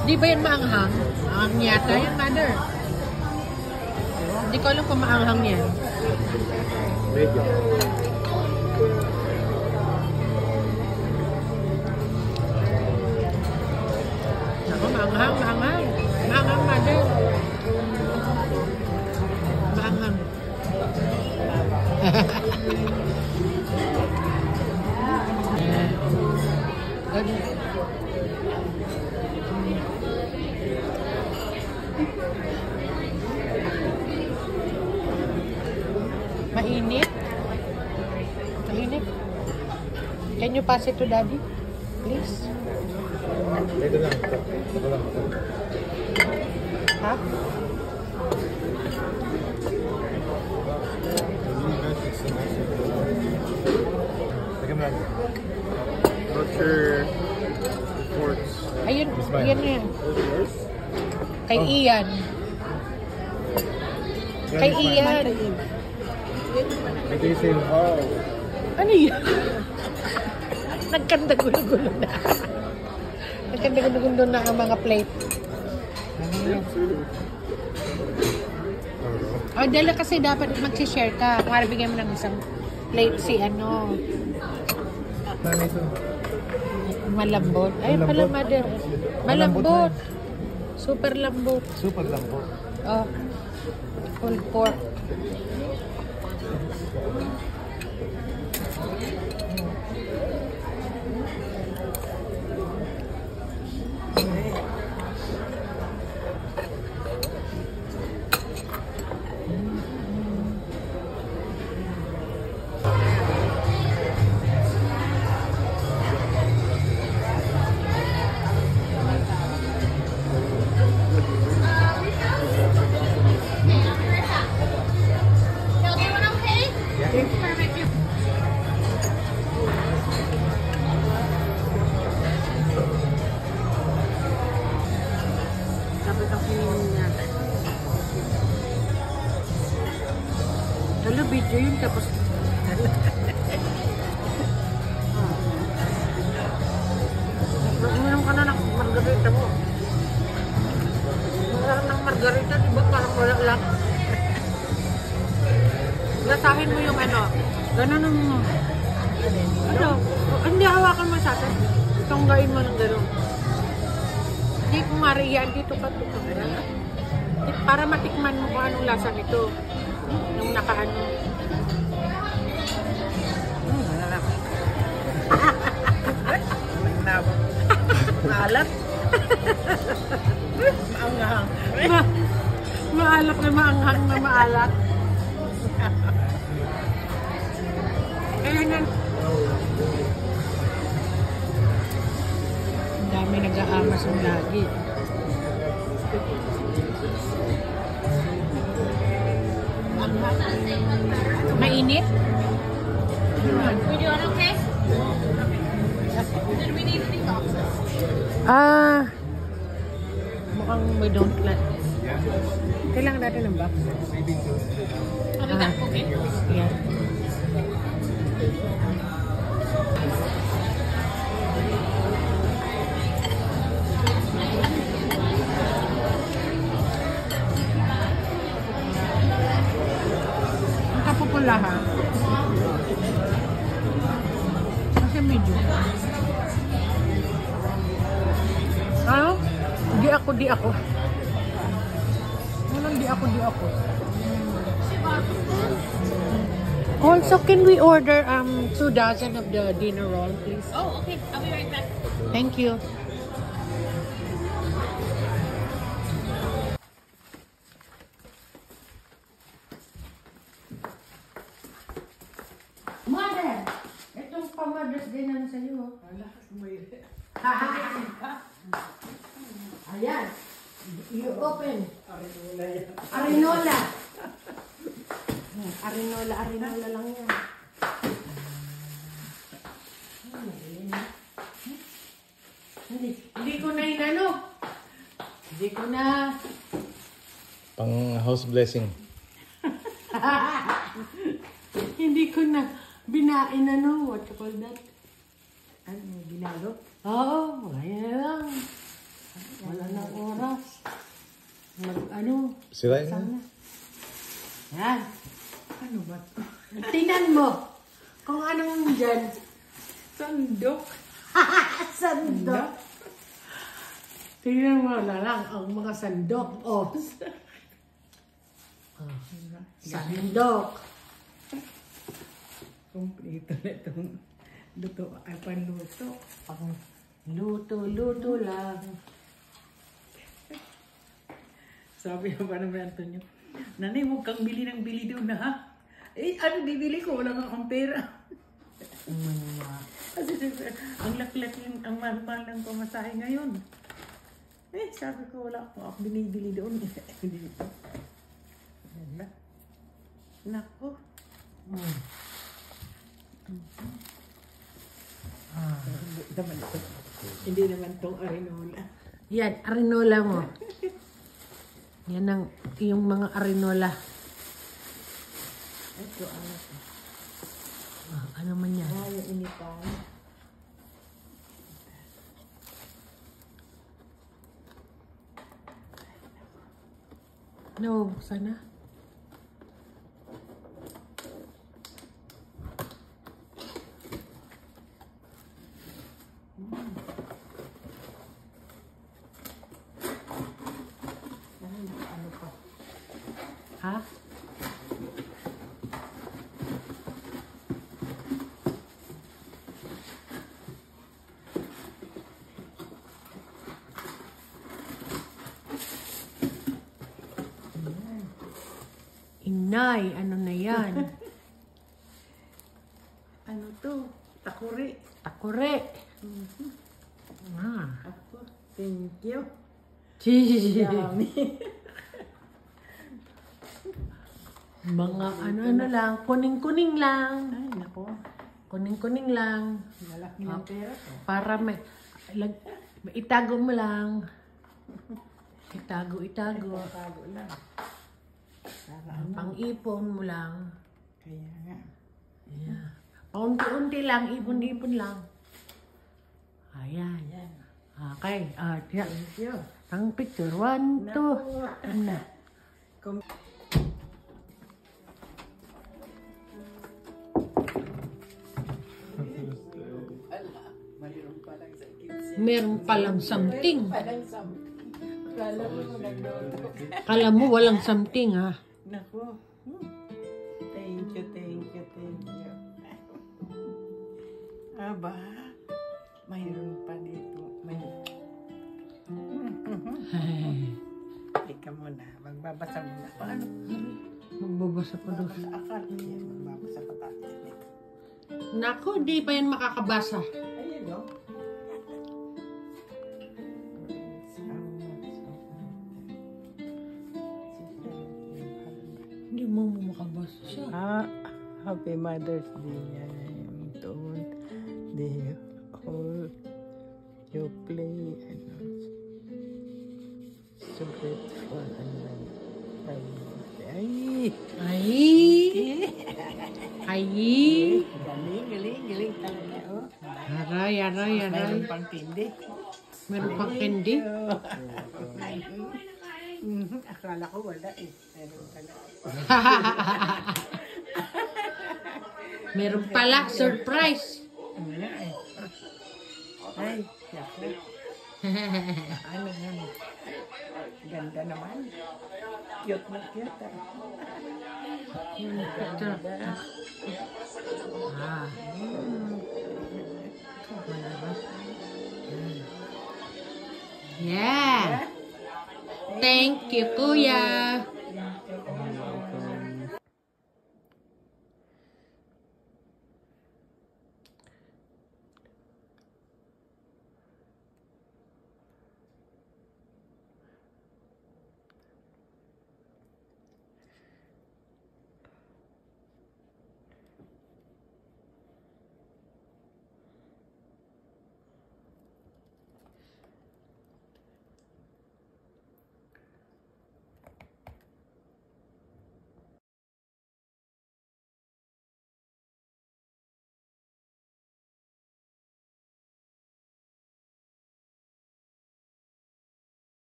Di ba yan maanghang? Ang yata yan, mother. Hindi ko alam kung maanghang yan. Medyo. Ako, maanghang, maanghang. Maanghang, mother. Maanghang. Mainit. Mainit. Can you pass it to daddy? Please. Ito lang. Ito lang. Ha? Teka mo lang. What's your reports? Ayun, mine. yan yan. Yours? Kay Oh. Ian. Kay Ian. Ito yung same. Oh. Ano yun? Nagkanda-gulo-gulo na. Nagkanda-gulo-gulo na ang mga plate. O, dala kasi dapat mag-share ka. Kung bigyan mo ng isang plate si ano. Ano ito? Malambot. Ay, pala, Malambot. mother. Malambot Malambot. Super lambot. Super lang po. Oh. Pulled pork. Dapat ang pininin niya. Hello, video yun. Tapos... Uminom ka na ng margarita mo. Masarap ng margarita, di ba? Parang wala lang. Lasahin mo yung ano. Ganun ang... Ano? Hindi, hawakan mo sa atin. Tunggain mo ng gano'n. Hindi ko mariyan dito ka ito. Para matikman mo kung anong lasa nito. Yung nakaano. Malalap. Maalat. Maanghang. Maalat na maanghang na maalat. Kaya nga. Ang dami nag-aamas ng lagi. Mainit? We doing okay? Did we need any sauces? Mukhang we don't like. Kailangan natin ng box. Ano that? Okay. Yeah. Ang kapupula ha. Kasi medyo. Ano? Di ako. Walang di ako. Also, can we order 2 dozen of the dinner roll, please? Oh, okay. I'll be right back. Thank you. Mother! Itong pa-Mother's Day na sa'yo. Ayan. You open. Arinola. Arinola lang yan. Hindi ko na inano. Hindi ko na... Pang house blessing. Hindi ko na binain ano. What you call that? Ano, binalo? Oo, ayan lang. Wala na oras. Ano? Sirain Sana. na. Yan. Ano ba to? Tingnan mo. Kung anong dyan. Sandok. Sandok. Tingnan mo na lang ang mga sandok. Oh. Sandok. Kompleto na itong luto. Ay, panluto. Pang luto lang. Sabi ko pa naman Antonio, nanay, huwag kang bili ng bili doon na ha. Eh, ano bibili ko? Wala kang pera. Kasi ang laklak yung, ang mahal ng pamasahe ngayon. Eh, sabi ko, wala ako binibili doon. Dito. Wala. Nako. Hindi naman itong arinola. Yan, arinola mo. Yan ang yung mga arinola. Ito, ano to? Ano man yan? Yung inipan. No, sana. Ano pa? Ha? Inay, ano na yan? Ano to? Takuri. Takure. Ako, thank you. Cheese. Dami. Mga ano lang, kuning-kuning lang. Ay, nako. Kuning-kuning lang. Malaki ng pera ko. Para itago mo lang. Itago. Tago lang. Para ano? Pang-ipon mo lang. Kaya nga. Yeah. Paunti-unti lang, ipon-ipon lang. Ayan. Yan. Okay. Yeah. Thank you. Ang picture. 1, 2. Na. Kum- Meron palang something. Walang something. Kala mo nagluto. Kala mo walang something, ha? Nako. Thank you. Aba, mayroon pa dito. Ika muna, magbabasa muna. Paano? Magbabasa pa daw. Akala niya, magbabasa pa tayo. Naku, di pa yan makakabasa. Ayun, no? Hindi mo makabasa siya. Happy Mother's Day. Don't they all you play and so grateful and ay galing talaga oh. Aray. Mayroon pang tindi. Meron pang candy. Akala ko wala eh. Meron pala. Meron pala, surprise. Wala eh. Ay, yako. Ano yan? Ganda naman. Cute na cute ah. Ito. Yeah. Thank you, Kuya.